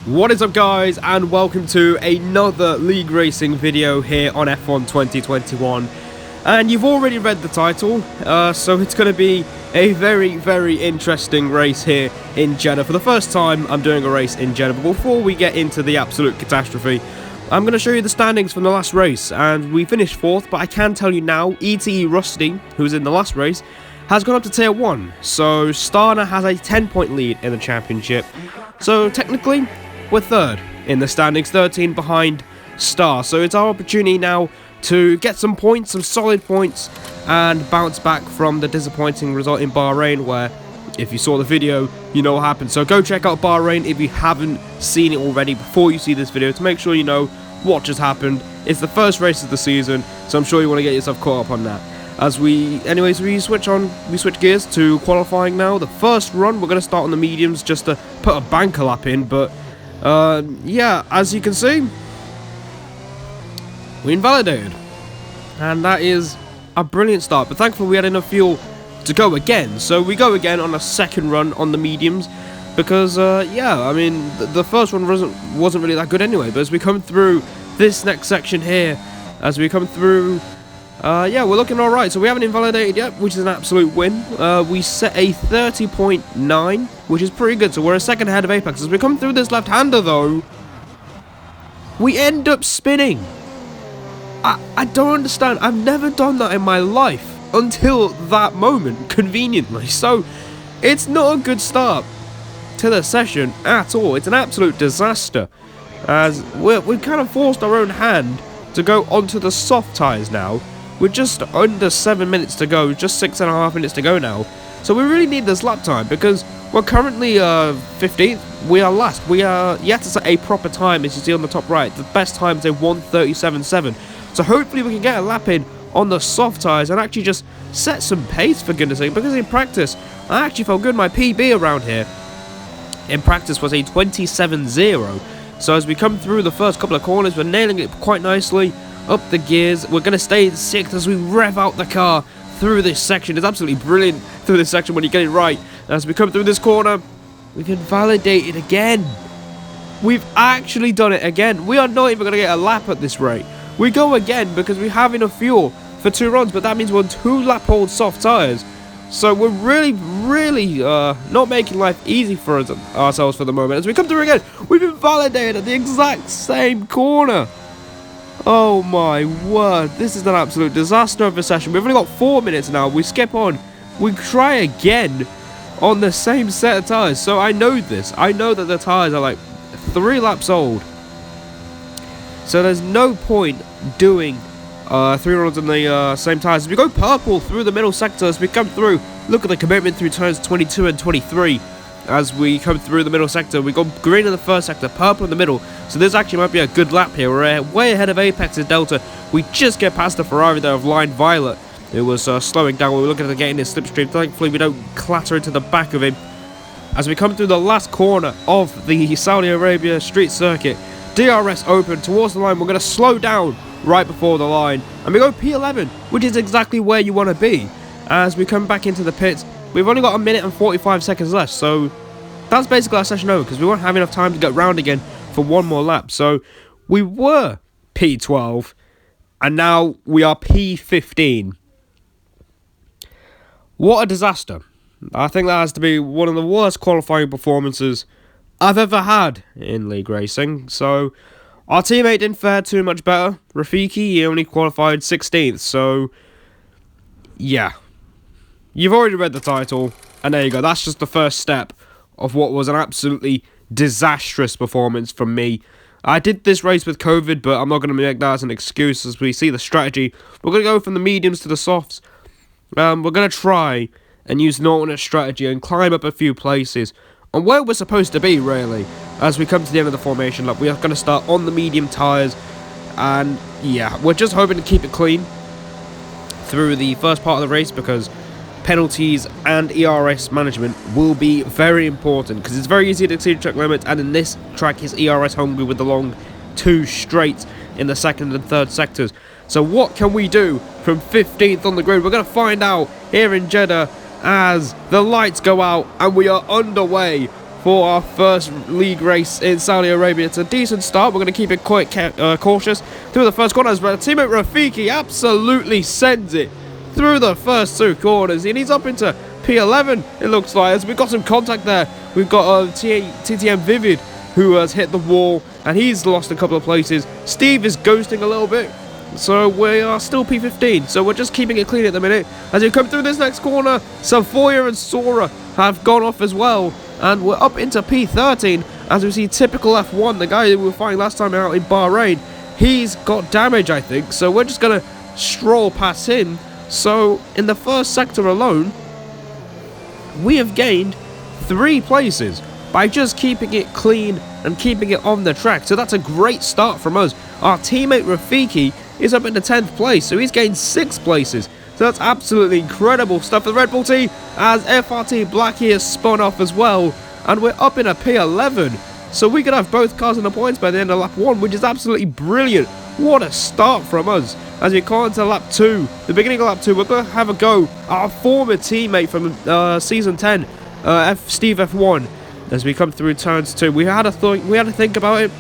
What is up, guys, and welcome to another league racing video here on F1 2021. And you've already read the title, so it's going to be a very interesting race here in Jeddah. For the first time I'm doing a race in Jeddah, but before we get into the absolute catastrophe, I'm going to show you the standings from the last race. And we finished 4th, but I can tell you now, ETE Rusty, who was in the last race, has gone up to tier 1. So Starner has a 10-point lead in the championship. So technically, we're 3rd in the standings, 13 behind Star. So it's our opportunity now to get some points, some solid points, and bounce back from the disappointing result in Bahrain, where, if you saw the video, you know what happened. So go check out Bahrain if you haven't seen it already before you see this video, to make sure you know what just happened. It's the first race of the season, so I'm sure you want to get yourself caught up on that. Anyways, we switch gears to qualifying now. The first run, we're going to start on the mediums just to put a banker lap in, but yeah, as you can see, we invalidated, and that is a brilliant start. But thankfully we had enough fuel to go again, so we go again on a second run on the mediums, because yeah, I mean the first one wasn't really that good anyway. But as we come through this next section here, yeah, we're looking alright. So we haven't invalidated yet, which is an absolute win. We set a 30.9, which is pretty good. So we're a second ahead of Apex. As we come through this left-hander, though, we end up spinning. I don't understand. I've never done that in my life until that moment, conveniently. So it's not a good start to the session at all. It's an absolute disaster, as we've kind of forced our own hand to go onto the soft tyres now. We're just under 7 minutes to go, just 6.5 minutes to go now. So we really need this lap time, because we're currently 15th. We are last. We are yet to set a proper time, as you see on the top right. The best time is a 1:37.7. So hopefully we can get a lap in on the soft tyres and actually just set some pace, for goodness sake. Because in practice, I actually felt good. My PB around here in practice was a 27.0. So as we come through the first couple of corners, we're nailing it quite nicely. Up the gears, we're going to stay in 6th as we rev out the car through this section. It's absolutely brilliant through this section when you get it right. As we come through this corner, we've invalidated again. We've actually done it again. We are not even going to get a lap at this rate. We go again because we have enough fuel for 2 runs, but that means we're on 2 lap-hold soft tyres. So we're really not making life easy for ourselves for the moment. As we come through again, we've invalidated at the exact same corner. Oh my word, this is an absolute disaster of a session. We've only got 4 minutes now. We skip on. We try again on the same set of tyres. So I know this. I know that the tyres are like 3 laps old. So there's no point doing 3 runs on the same tyres. As we go purple through the middle sector, as we come through, look at the commitment through turns 22 and 23. As we come through the middle sector, we got green in the first sector, purple in the middle. So this actually might be a good lap here. We're way ahead of Apex's Delta. We just get past the Ferrari there of line violet. It was slowing down. We were looking at getting his slipstream. Thankfully, we don't clatter into the back of him. As we come through the last corner of the Saudi Arabia street circuit, DRS open towards the line. We're going to slow down right before the line, and we go P11, which is exactly where you want to be. As we come back into the pits, we've only got 1 minute and 45 seconds left, so that's basically our session over, because we won't have enough time to get round again for 1 more lap. So we were P12, and now we are P15. What a disaster. I think that has to be one of the worst qualifying performances I've ever had in league racing. So our teammate didn't fare too much better. Rafiki, he only qualified 16th, so yeah. You've already read the title, and there you go. That's just the first step of what was an absolutely disastrous performance from me. I did this race with COVID, but I'm not going to make that as an excuse. As we see the strategy, we're going to go from the mediums to the softs. We're going to try and use an alternate strategy and climb up a few places on where we're supposed to be, really. As we come to the end of the formation lap, we are going to start on the medium tyres, and yeah, we're just hoping to keep it clean through the first part of the race, because penalties and ERS management will be very important, because it's very easy to exceed track limits, and in this track is ERS hungry with the long 2 straight in the 2nd and 3rd sectors. So what can we do from 15th on the grid? We're going to find out here in Jeddah as the lights go out and we are underway for our first league race in Saudi Arabia. It's a decent start. We're going to keep it quite cautious through the first corners, but teammate Rafiki absolutely sends it through the first 2 corners, and he's up into P11, it looks like, as we've got some contact there. We've got TTM Vivid, who has hit the wall, and he's lost a couple of places. Steve is ghosting a little bit, so we are still P15, so we're just keeping it clean at the minute. As we come through this next corner, Savoya and Sora have gone off as well, and we're up into P13, as we see typical F1, the guy who we were fighting last time out in Bahrain. He's got damage, I think, so we're just going to stroll past him. So, in the first sector alone, we have gained 3 places by just keeping it clean and keeping it on the track. So that's a great start from us. Our teammate Rafiki is up in the 10th place, so he's gained 6 places. So that's absolutely incredible stuff for the Red Bull team, as FRT Blackie has spun off as well, and we're up in a P11. So we could have both cars in the points by the end of lap 1, which is absolutely brilliant. What a start from us. As we come into lap 2, the beginning of lap 2, we're going to have a go. Our former teammate from season 10, Steve F1, as we come through turns 2. We had to think about it,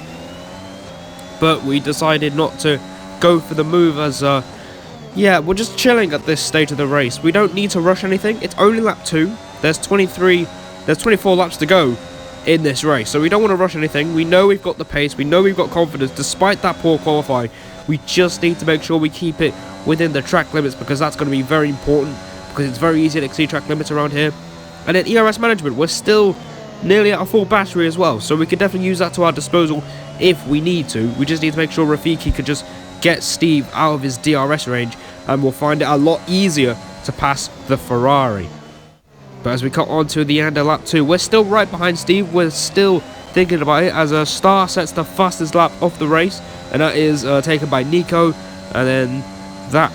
but we decided not to go for the move, as yeah, we're just chilling at this stage of the race. We don't need to rush anything. It's only lap 2. There's 24 laps to go in this race, so we don't want to rush anything. We know we've got the pace, we know we've got confidence despite that poor qualifying. We just need to make sure we keep it within the track limits, because that's going to be very important, because it's very easy to exceed track limits around here. And then ERS management, we're still nearly at a full battery as well, so we could definitely use that to our disposal if we need to. We just need to make sure Rafiki could just get Steve out of his DRS range, and we'll find it a lot easier to pass the Ferrari. But as we cut on to the end of lap 2, we're still right behind Steve. We're still thinking about it, as a Star sets the fastest lap of the race, and that is taken by Nico. And then that,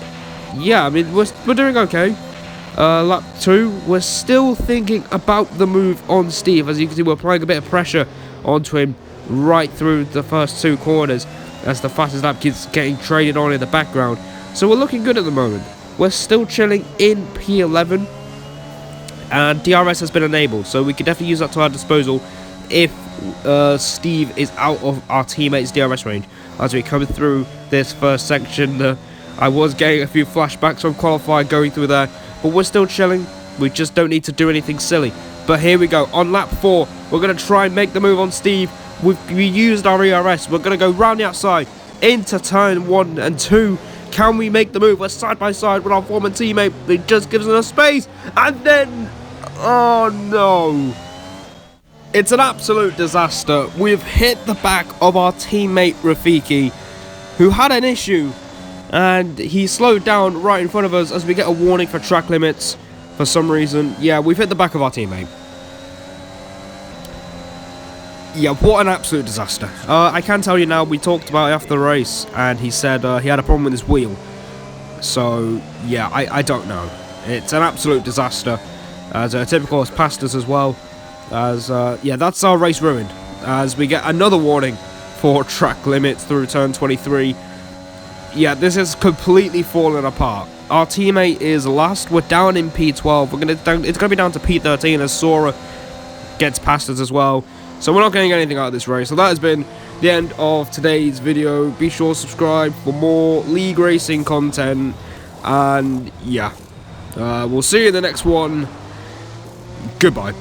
yeah, I mean, we're doing okay. Lap 2, we're still thinking about the move on Steve. As you can see, we're applying a bit of pressure onto him right through the first 2 corners, as the fastest lap keeps getting traded on in the background. So we're looking good at the moment. We're still chilling in P11, and DRS has been enabled, so we can definitely use that to our disposal if Steve is out of our teammate's DRS range. As we come through this first section, I was getting a few flashbacks from qualifying going through there, but we're still chilling. We just don't need to do anything silly. But here we go, on lap 4, we're going to try and make the move on Steve. We used our ERS, we're going to go round the outside into turn 1 and 2. Can we make the move? We're side by side with our former teammate. It just gives us space, and then, oh no, it's an absolute disaster. We've hit the back of our teammate Rafiki, who had an issue, and he slowed down right in front of us as we get a warning for track limits for some reason. Yeah, we've hit the back of our teammate. Yeah, what an absolute disaster. I can tell you now, we talked about it after the race, and he said he had a problem with his wheel. So, yeah, I don't know. It's an absolute disaster. As typical has passed us as well. As, yeah, that's our race ruined. As we get another warning for track limits through turn 23. Yeah, this is completely fallen apart. Our teammate is last. We're down in P12. It's going to be down to P13 as Sora gets past us as well. So we're not getting anything out of this race. So that has been the end of today's video. Be sure to subscribe for more league racing content. And yeah, we'll see you in the next one. Goodbye.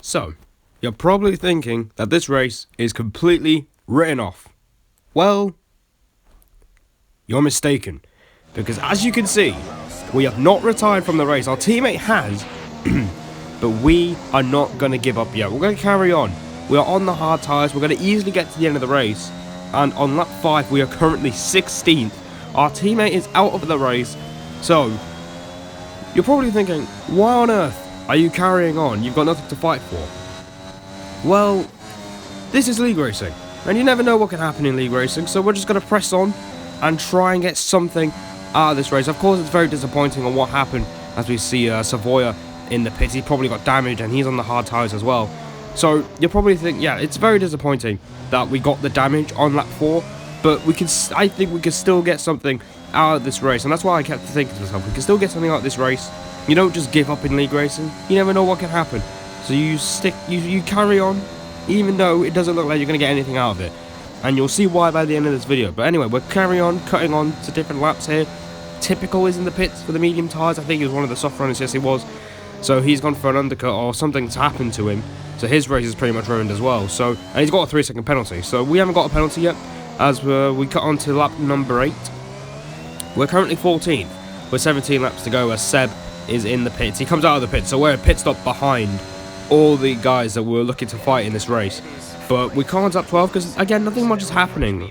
So, you're probably thinking that this race is completely written off. Well, you're mistaken. Because as you can see, we have not retired from the race. Our teammate has. But we are not going to give up yet. We're going to carry on. We are on the hard tyres. We're going to easily get to the end of the race. And on lap 5, we are currently 16th. Our teammate is out of the race. So, you're probably thinking, why on earth are you carrying on? You've got nothing to fight for. Well, this is league racing. And you never know what can happen in league racing. So we're just going to press on and try and get something out of this race. Of course, it's very disappointing on what happened as we see Savoya in the pits. He probably got damaged, and he's on the hard tyres as well. So you'll probably think, yeah, it's very disappointing that we got the damage on lap 4, but I think we can still get something out of this race, and that's why I kept thinking to myself, we can still get something out of this race. You don't just give up in league racing. You never know what can happen. So you carry on, even though it doesn't look like you're going to get anything out of it. And you'll see why by the end of this video. But anyway, we'll carry on, cutting on to different laps here. Typical is in the pits for the medium tyres. I think he was one of the soft runners, yes he was. So he's gone for an undercut or something's happened to him. So his race is pretty much ruined as well. So, and he's got a 3-second penalty. So we haven't got a penalty yet, as we cut on to lap number 8. We're currently 14th, with 17 laps to go as Seb is in the pits. He comes out of the pits, so we're a pit stop behind all the guys that were looking to fight in this race. But we can't up 12 because, again, nothing much is happening.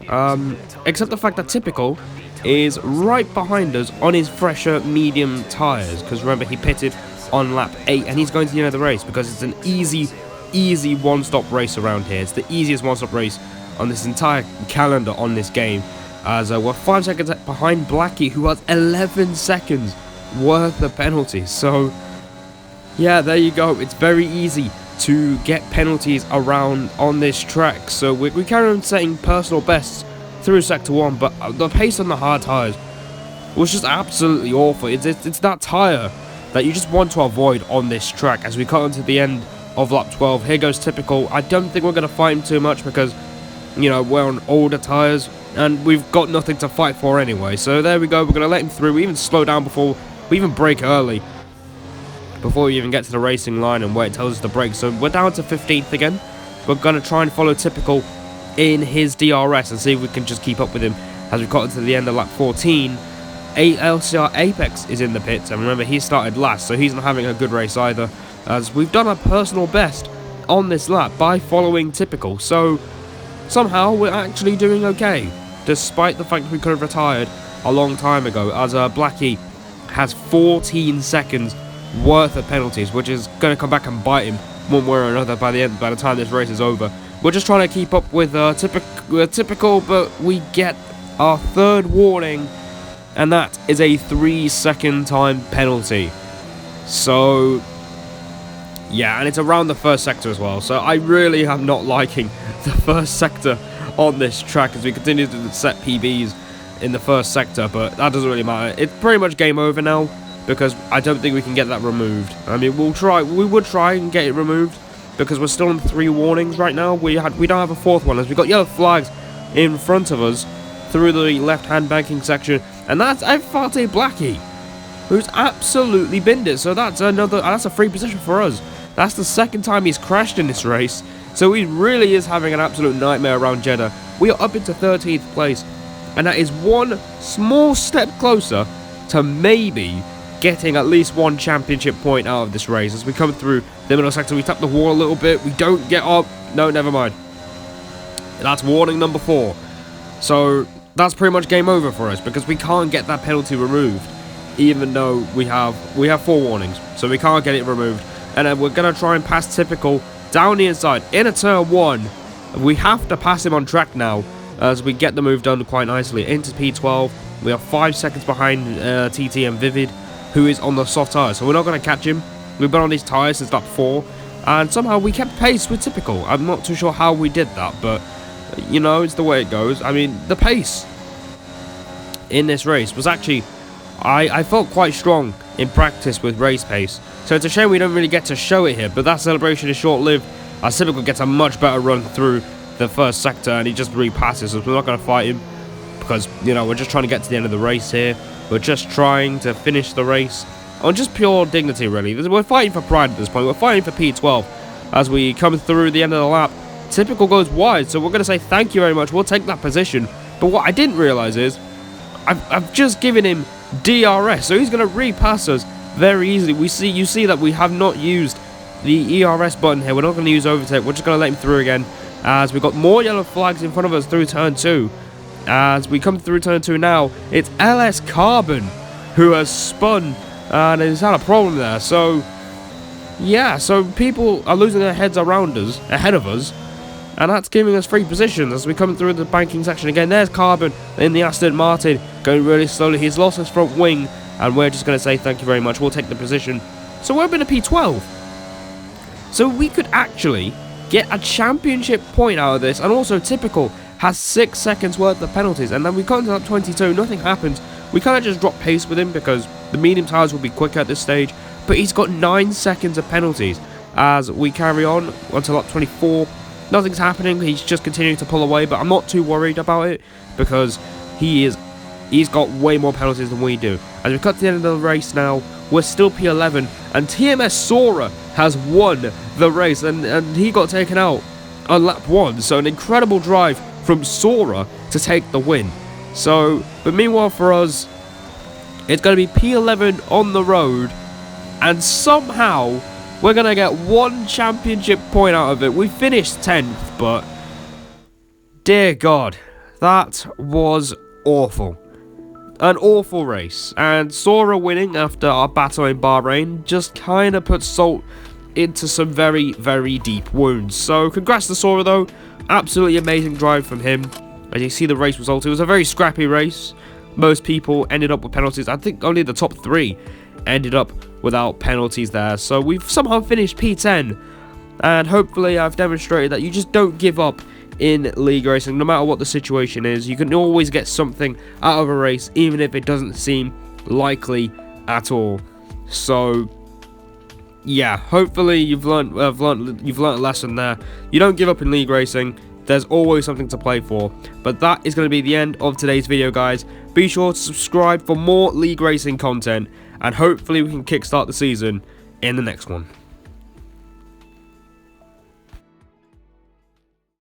Except the fact that Typical is right behind us on his fresher medium tyres. Because remember, he pitted on lap 8 and he's going to the end of the race because it's an easy one-stop race around here. It's the easiest one-stop race on this entire calendar on this game. As we're 5 seconds behind Blackie, who has 11 seconds worth of penalties. So, yeah, there you go. It's very easy to get penalties around on this track. So we carry on setting personal bests through Sector 1, but the pace on the hard tyres was just absolutely awful. It's that tyre that you just want to avoid on this track. As we cut onto the end of lap 12, here goes Typical. I don't think we're going to fight him too much because, you know, we're on older tyres and we've got nothing to fight for anyway. So there we go. We're going to let him through. We even slow down before we even brake early, before we even get to the racing line and where it tells us to brake. So we're down to 15th again. We're going to try and follow Typical in his DRS and see if we can just keep up with him as we got to the end of lap 14. LCR Apex is in the pits, and remember, he started last, so he's not having a good race either, as we've done our personal best on this lap by following Typical. So somehow we're actually doing okay, despite the fact that we could have retired a long time ago, as Blackie has 14 seconds worth of penalties, which is going to come back and bite him one way or another by the time this race is over. We're just trying to keep up with Typical, but we get our third warning, and that is a 3-second time penalty. So yeah, and it's around the first sector as well. So I really am not liking the first sector on this track as we continue to set PBs in the first sector, but that doesn't really matter. It's pretty much game over now, because I don't think we can get that removed. I mean, we would try and get it removed, because we're still on 3 warnings right now. We don't have a 4th one, as we got yellow flags in front of us through the left-hand banking section, and that's F40 Blackie, who's absolutely binned it. So that's a free position for us. That's the 2nd time he's crashed in this race, so he really is having an absolute nightmare around Jeddah. We are up into 13th place, and that is one small step closer to maybe getting at least one championship point out of this race. As we come through the middle sector, we tap the wall a little bit, we don't get up. No, never mind. That's warning number 4. So that's pretty much game over for us, because we can't get that penalty removed, even though we have 4 warnings, so we can't get it removed. And then we're going to try and pass Typical down the inside in a turn 1. We have to pass him on track now, as we get the move done quite nicely into P12. We are 5 seconds behind TT and Vivid, who is on the soft tyres, so we're not going to catch him. We've been on these tyres since lap 4, and somehow we kept pace with Typical. I'm not too sure how we did that, but you know, it's the way it goes. I mean, the pace in this race was actually, I felt quite strong in practice with race pace, so it's a shame we don't really get to show it here, but that celebration is short-lived, as Typical gets a much better run through the first sector, and he just repasses us. We're not going to fight him, because, you know, we're just trying to get to the end of the race here. We're just trying to finish the race on just pure dignity, really. We're fighting for pride at this point. We're fighting for P12 as we come through the end of the lap. Typical goes wide, so we're going to say thank you very much. We'll take that position. But what I didn't realise is I've just given him DRS, so he's going to repass us very easily. You see that we have not used the ERS button here. We're not going to use overtake. We're just going to let him through again, as we've got more yellow flags in front of us through turn 2. As we come through turn 2 now, it's LS Carbon who has spun and has had a problem there. So yeah, so people are losing their heads around us, ahead of us, and that's giving us free position as we come through the banking section again. There's Carbon in the Aston Martin, going really slowly. He's lost his front wing, and we're just going to say thank you very much. We'll take the position. So we're up in a P12. So we could actually get a championship point out of this, and also Typical has 6 seconds worth of penalties, and then we come to lap 22, nothing happens. We kind of just drop pace with him because the medium tyres will be quicker at this stage, but he's got 9 seconds of penalties. As we carry on until lap 24, nothing's happening. He's just continuing to pull away, but I'm not too worried about it because he's got way more penalties than we do. As we cut to the end of the race now, we're still P11, and TMS Sora has won the race, and he got taken out on lap 1. So an incredible drive from Sora to take the win. So, but meanwhile for us, it's going to be P11 on the road, and somehow we're going to get 1 championship point out of it. We finished 10th, but dear God, that was awful. An awful race, and Sora winning after our battle in Bahrain just kind of puts salt into some very, very deep wounds. So congrats to Sora though, absolutely amazing drive from him. As you see the race result, it was a very scrappy race. Most people ended up with penalties. I think only the top 3 ended up without penalties there. So we've somehow finished P10, and hopefully I've demonstrated that you just don't give up in league racing. No matter what the situation is, you can always get something out of a race, even if it doesn't seem likely at all. So yeah, hopefully you've learned a lesson there. You don't give up in league racing. There's always something to play for. But that is going to be the end of today's video, guys. Be sure to subscribe for more league racing content, and hopefully we can kickstart the season in the next one.